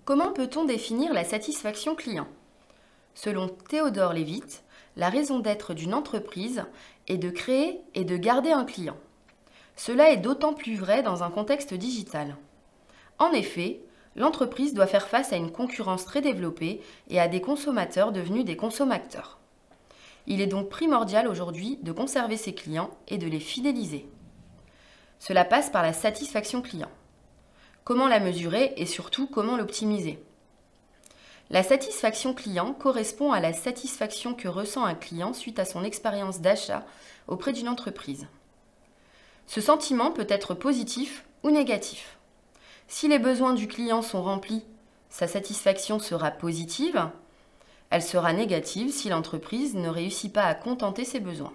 Comment peut-on définir la satisfaction client? Selon Théodore Levitt, la raison d'être d'une entreprise est de créer et de garder un client. Cela est d'autant plus vrai dans un contexte digital. En effet, l'entreprise doit faire face à une concurrence très développée et à des consommateurs devenus des consommateurs. Il est donc primordial aujourd'hui de conserver ses clients et de les fidéliser. Cela passe par la satisfaction client. Comment la mesurer et surtout comment l'optimiser? La satisfaction client correspond à la satisfaction que ressent un client suite à son expérience d'achat auprès d'une entreprise. Ce sentiment peut être positif ou négatif. Si les besoins du client sont remplis, sa satisfaction sera positive. Elle sera négative si l'entreprise ne réussit pas à contenter ses besoins.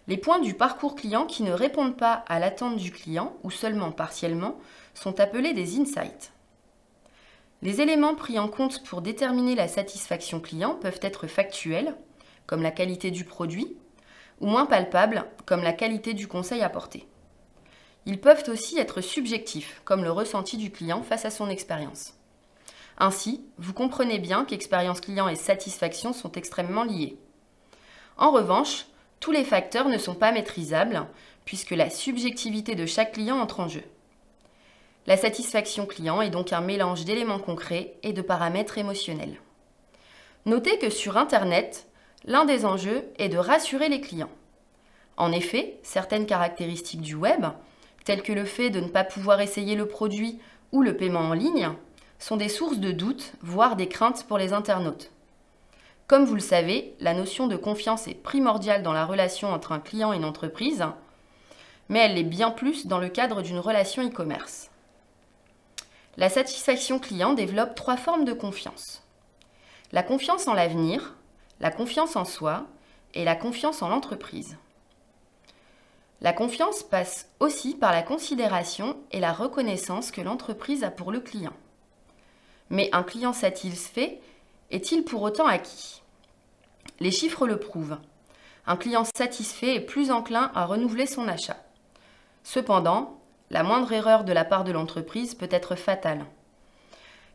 Les points du parcours client qui ne répondent pas à l'attente du client ou seulement partiellement sont appelés des insights. Les éléments pris en compte pour déterminer la satisfaction client peuvent être factuels, comme la qualité du produit, ou moins palpables, comme la qualité du conseil apporté. Ils peuvent aussi être subjectifs, comme le ressenti du client face à son expérience. Ainsi, vous comprenez bien qu'expérience client et satisfaction sont extrêmement liés. En revanche, tous les facteurs ne sont pas maîtrisables, puisque la subjectivité de chaque client entre en jeu. La satisfaction client est donc un mélange d'éléments concrets et de paramètres émotionnels. Notez que sur Internet, l'un des enjeux est de rassurer les clients. En effet, certaines caractéristiques du web, telles que le fait de ne pas pouvoir essayer le produit ou le paiement en ligne, sont des sources de doutes, voire des craintes pour les internautes. Comme vous le savez, la notion de confiance est primordiale dans la relation entre un client et une entreprise, mais elle l'est bien plus dans le cadre d'une relation e-commerce. La satisfaction client développe 3 formes de confiance. La confiance en l'avenir, la confiance en soi et la confiance en l'entreprise. La confiance passe aussi par la considération et la reconnaissance que l'entreprise a pour le client. Mais un client satisfait est-il pour autant acquis? Les chiffres le prouvent. Un client satisfait est plus enclin à renouveler son achat. Cependant, la moindre erreur de la part de l'entreprise peut être fatale.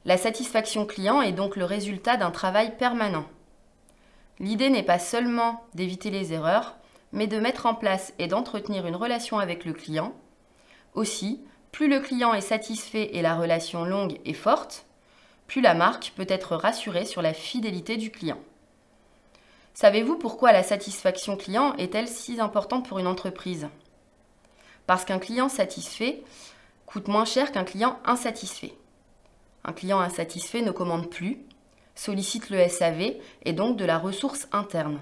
La satisfaction client est donc le résultat d'un travail permanent. L'idée n'est pas seulement d'éviter les erreurs, mais de mettre en place et d'entretenir une relation avec le client. Aussi, plus le client est satisfait et la relation longue et forte, plus la marque peut être rassurée sur la fidélité du client. Savez-vous pourquoi la satisfaction client est-elle si importante pour une entreprise? Parce qu'un client satisfait coûte moins cher qu'un client insatisfait. Un client insatisfait ne commande plus, sollicite le SAV et donc de la ressource interne.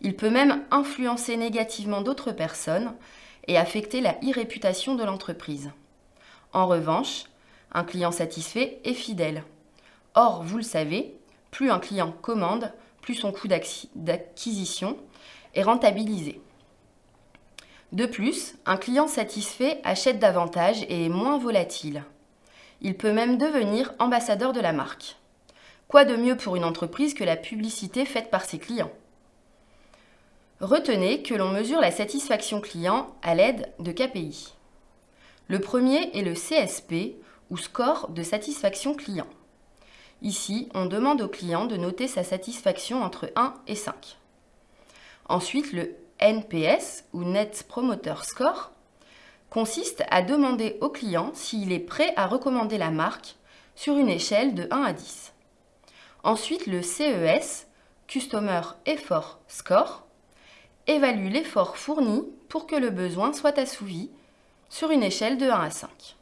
Il peut même influencer négativement d'autres personnes et affecter la e-réputation de l'entreprise. En revanche, un client satisfait est fidèle. Or, vous le savez, plus un client commande, plus son coût d'acquisition est rentabilisé. De plus, un client satisfait achète davantage et est moins volatile. Il peut même devenir ambassadeur de la marque. Quoi de mieux pour une entreprise que la publicité faite par ses clients? Retenez que l'on mesure la satisfaction client à l'aide de KPI. Le premier est le CSP, ou score de satisfaction client. Ici, on demande au client de noter sa satisfaction entre 1 et 5. Ensuite, le NPS, ou Net Promoter Score, consiste à demander au client s'il est prêt à recommander la marque sur une échelle de 1 à 10. Ensuite, le CES, Customer Effort Score, évalue l'effort fourni pour que le besoin soit assouvi sur une échelle de 1 à 5.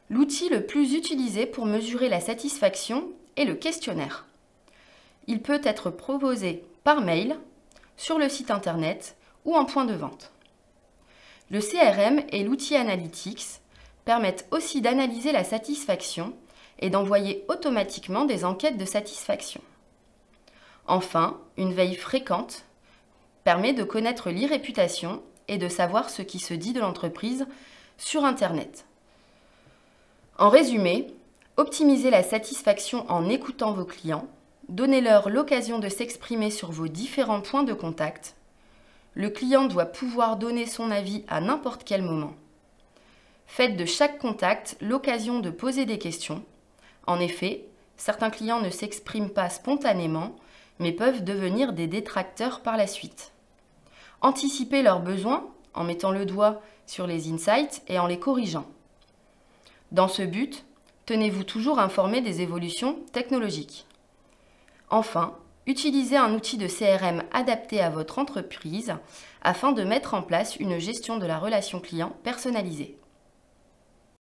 L'outil le plus utilisé pour mesurer la satisfaction est le questionnaire. Il peut être proposé par mail, sur le site internet ou en point de vente. Le CRM et l'outil Analytics permettent aussi d'analyser la satisfaction et d'envoyer automatiquement des enquêtes de satisfaction. Enfin, une veille fréquente permet de connaître l'e-réputation et de savoir ce qui se dit de l'entreprise sur Internet. En résumé, optimisez la satisfaction en écoutant vos clients, donnez-leur l'occasion de s'exprimer sur vos différents points de contact. Le client doit pouvoir donner son avis à n'importe quel moment. Faites de chaque contact l'occasion de poser des questions. En effet, certains clients ne s'expriment pas spontanément, mais peuvent devenir des détracteurs par la suite. Anticipez leurs besoins en mettant le doigt sur les insights et en les corrigeant. Dans ce but, tenez-vous toujours informé des évolutions technologiques. Enfin, utilisez un outil de CRM adapté à votre entreprise afin de mettre en place une gestion de la relation client personnalisée.